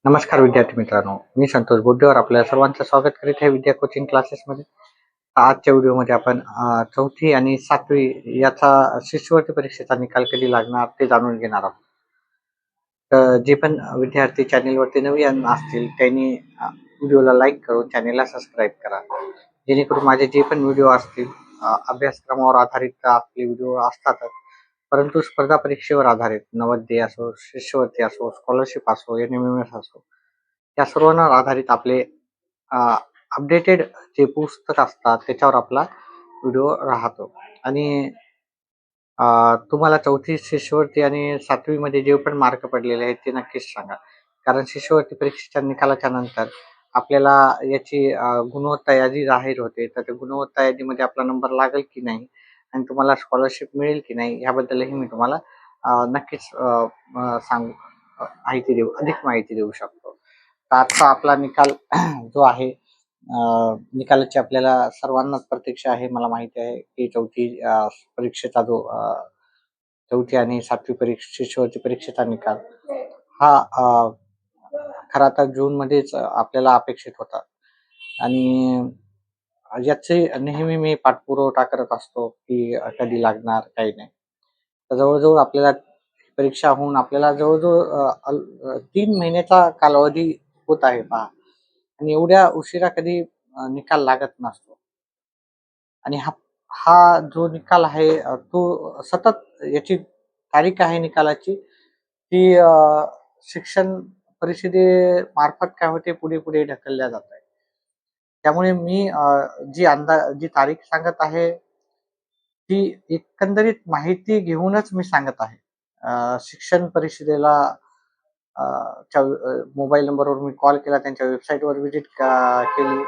नमस्कार विद्यार्थी मित्रांनो, मी संतोष बोड्डेवर आपल्या सर्वांचं स्वागत करीत आहे विद्या कोचिंग क्लासेसमध्ये. आजच्या व्हिडिओमध्ये आपण चौथी आणि सातवी याचा शिष्यवृत्ती परीक्षेचा निकाल कधी लागणार ते जाणून घेणार आहोत. तर जे पण विद्यार्थी चॅनेलवरती नवीन असतील त्यांनी व्हिडिओला लाईक करून चॅनेलला सबस्क्राईब करा, जेणेकरून माझे जे पण व्हिडिओ असतील अभ्यासक्रमावर आधारित आपले व्हिडिओ असतातच, परंतु स्पर्धा परीक्षेवर आधारित नवोदय असो, शिष्यवृत्ती असो, स्कॉलरशिप असो, NMMS असो, या सर्वांवर आधारित आपले अपडेटेड जे पुस्तक असतात त्याच्यावर आपला व्हिडिओ राहतो. आणि तुम्हाला चौथी शिष्यवृत्ती आणि सातवीमध्ये जे पण मार्क पडलेले आहेत ते नक्कीच सांगा, कारण शिष्यवृत्ती परीक्षेच्या निकालाच्या नंतर आपल्याला याची गुणवत्ता यादी जाहीर होते. तर त्या गुणवत्ता यादीमध्ये आपला नंबर लागेल की नाही आणि तुम्हाला स्कॉलरशिप मिळेल की नाही याबद्दलही मी तुम्हाला नक्कीच सांगू अधिक माहिती देऊ शकतो. तर आजचा आपला निकाल जो आहे, निकालाची आपल्याला सर्वांनाच प्रतीक्षा आहे. मला माहिती आहे की चौथी परीक्षेचा जो चौथी आणि सातवी शिष्यवृत्ती परीक्षेचा निकाल हा खरा तर जूनमध्येच आपल्याला अपेक्षित होता. आणि याचे नेहमी मी पाठपुरावा करत असतो की कधी लागणार काही नाही. तर जवळजवळ आपल्याला परीक्षा होऊन आपल्याला जवळजवळ 3 महिन्याचा कालावधी होत आहे पहा, आणि एवढ्या उशिरा कधी निकाल लागत नसतो. आणि हा हा जो निकाल आहे तो सतत याची तारीख आहे निकालाची ती शिक्षण परिषदेमार्फत काय होते पुढे पुढे ढकलल्या जात आहे. त्यामुळे मी जी तारीख सांगत आहे ती एकंदरीत माहिती घेऊनच मी सांगत आहे. शिक्षण परिषदेला मोबाईल नंबरवर मी कॉल केला, त्यांच्या वेबसाईटवर व्हिजिट केली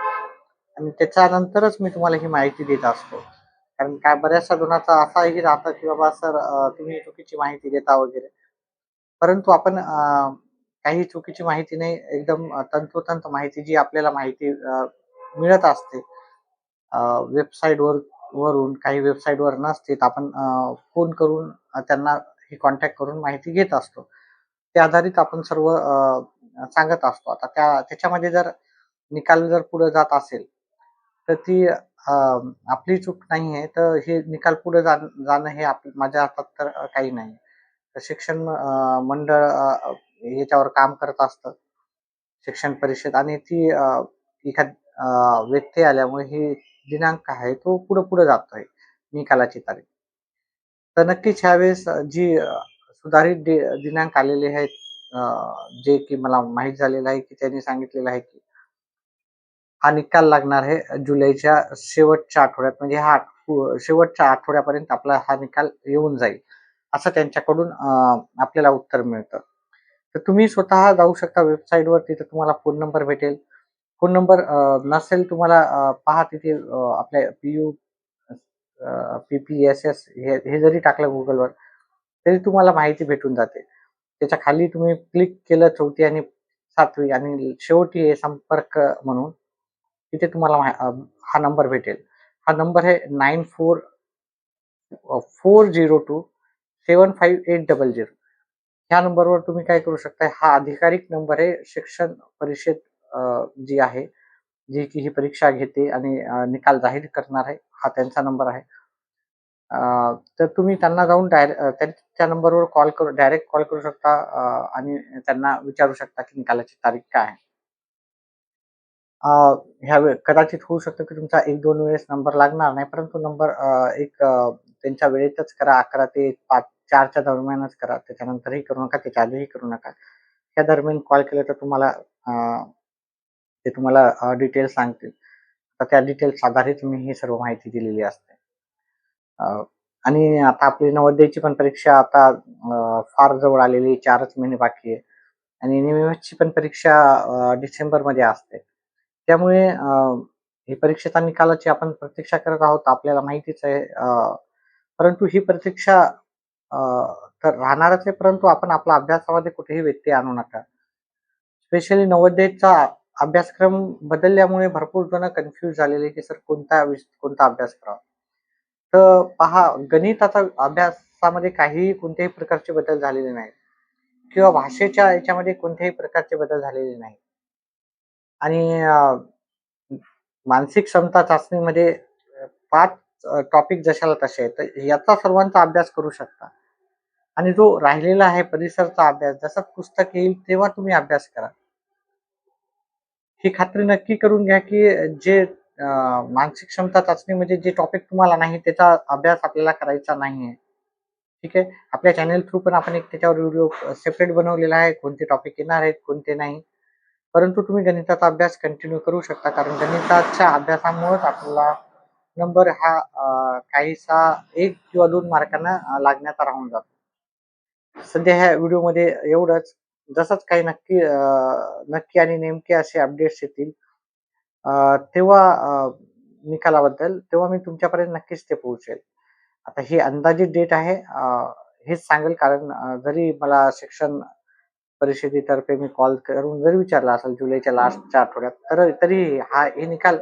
आणि त्याच्यानंतरच मी तुम्हाला ही माहिती देत असतो. कारण काय बऱ्याचशा जणांचा असाही राहतं की बाबा सर तुम्ही चुकीची माहिती देता वगैरे. परंतु आपण काही चुकीची माहिती नाही, एकदम तंतोतंत माहिती जी आपल्याला माहिती मिळत असते वेबसाईटवर वरून, काही वेबसाईटवर नसते तर आपण फोन करून त्यांना ही कॉन्टॅक्ट करून माहिती घेत असतो. त्या आधारित आपण सर्व सांगत असतो. आता त्याच्यामध्ये जर निकाल जर पुढे जात असेल तर ती आपली चूक नाही आहे. तर हे निकाल पुढे जाणं हे माझ्या हातात तर काही नाही. तर शिक्षण मंडळ याच्यावर काम करत असतं, शिक्षण परिषद, आणि ती एखाद व्यत्यय आल्यामुळे ही दिनांक आहे तो पुढे पुढे जातोय निकालाची तारीख. तर नक्कीच ह्यावेळेस जी सुधारित दिनांक आलेले आहेत, जे की मला माहीत झालेलं आहे की त्यांनी सांगितलेलं आहे की हा निकाल लागणार आहे जुलैच्या शेवटच्या आठवड्यात, म्हणजे हा शेवटच्या आठवड्यापर्यंत आपला हा निकाल येऊन जाईल, असं त्यांच्याकडून आपल्याला उत्तर मिळतं. तर तुम्ही स्वतः जाऊ शकता वेबसाईटवर, तिथे तुम्हाला फोन नंबर भेटेल. फोन नंबर नसेल तुम्हाला पहा तिथे आपल्या PPSS हे जरी टाकलं गुगलवर तरी तुम्हाला माहिती भेटून जाते. त्याच्या खाली तुम्ही क्लिक केलं चौथी आणि सातवी आणि शेवटी आहे संपर्क म्हणून, तिथे तुम्हाला हा नंबर भेटेल. हा नंबर आहे 9440275800. ह्या नंबरवर तुम्ही काय करू शकता, हा अधिकारिक नंबर आहे शिक्षण परिषद जी आहे, जी की ही परीक्षा घेते आणि निकाल जाहीर करणार आहे, हा त्यांचा नंबर आहे. तर तुम्ही त्यांना जाऊन त्या नंबरवर डायरेक्ट कॉल करू शकता आणि त्यांना विचारू शकता की निकालाची तारीख काय आहे. कदाचित होऊ शकतं की तुमचा 1-2 वेळेस नंबर लागणार नाही, परंतु नंबर त्यांच्या वेळेतच करा. 11 ते 5 4च्या दरम्यानच करा. त्याच्यानंतरही करू नका, त्याच्या आधीही करू नका. त्या दरम्यान कॉल केला तर ते तुम्हाला डिटेल्स सांगतील. तर त्या डिटेल्स आधारित मी ही सर्व माहिती दिलेली असते. आणि आता आपली नवोदयची पण परीक्षा आता फार जवळ आलेली, 4च महिने बाकी आहे आणि NMMSची पण परीक्षा डिसेंबरमध्ये असते. त्यामुळे ही परीक्षेच्या निकालाची आपण प्रतीक्षा करत आहोत, आपल्याला माहितीच आहे. परंतु ही प्रतीक्षा अ, तर राहणारच आहे, परंतु आपण आपल्या अभ्यासामध्ये कुठेही व्यत्यय आणू नका. स्पेशली नवोदयचा अभ्यासक्रम बदलल्यामुळे भरपूर जण कन्फ्यूज झालेले की सर कोणता अभ्यास करावा. तर पहा, गणिताचा अभ्यासामध्ये काहीही कोणत्याही प्रकारचे बदल झालेले नाहीत. किंवा भाषेच्या याच्यामध्ये कोणत्याही प्रकारचे बदल झालेले नाही. आणि मानसिक क्षमता चाचणीमध्ये 5 टॉपिक जशाला तसे आहेत. तर याचा सर्वांचा अभ्यास करू शकता. आणि जो राहिलेला आहे परिसरचा अभ्यास, जसं पुस्तक येईल तेव्हा तुम्ही अभ्यास करा. ही खात्री नक्की करून घ्या, की जे मानसिक क्षमता चाचणीमध्ये जे टॉपिक तुम्हाला नाही त्याचा अभ्यास आपल्याला करायचा नाहीये. ठीक आहे. आपल्या चॅनल थ्रू पण आपण एक त्याच्यावर व्हिडिओ सेपरेट बनवलेला आहे. कोणते टॉपिक येणार आहेत, कोणते नाही. परंतु तुम्ही गणिताचा अभ्यास कंटिन्यू करू शकता, कारण गणिताच्या अभ्यासामुळेच आपल्याला नंबर हा काहीसा 1 किंवा 2 मार्कांना लागण्याचा राहून जातो. सध्या ह्या व्हिडिओमध्ये एवढंच. जसंच काही नक्की आणि नेमके असे अपडेट्स येतील तेव्हा निकालाबद्दल तेव्हा मी तुमच्यापर्यंत नक्कीच ते पोहोचेल. आता ही अंदाजित डेट आहे, हेच सांगेल, कारण जरी मला शिक्षण परिषदेतर्फे मी कॉल करून जरी विचारला असेल जुलैच्या लास्टच्या आठवड्यात, तरी हे निकाल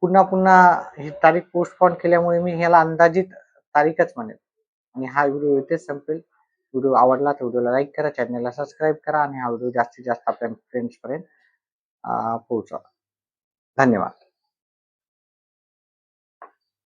पुन्हा ही तारीख पोस्टपोन केल्यामुळे मी ह्याला अंदाजित तारीखच म्हणेल. आणि हा व्हिडिओ इथेच संपेल. व्हिडिओ आवडला तर व्हिडिओला लाईक करा, चॅनलला सबस्क्राईब करा आणि हा व्हिडिओ जास्तीत जास्त आपल्या फ्रेंड्सपर्यंत पोहोचवा. धन्यवाद.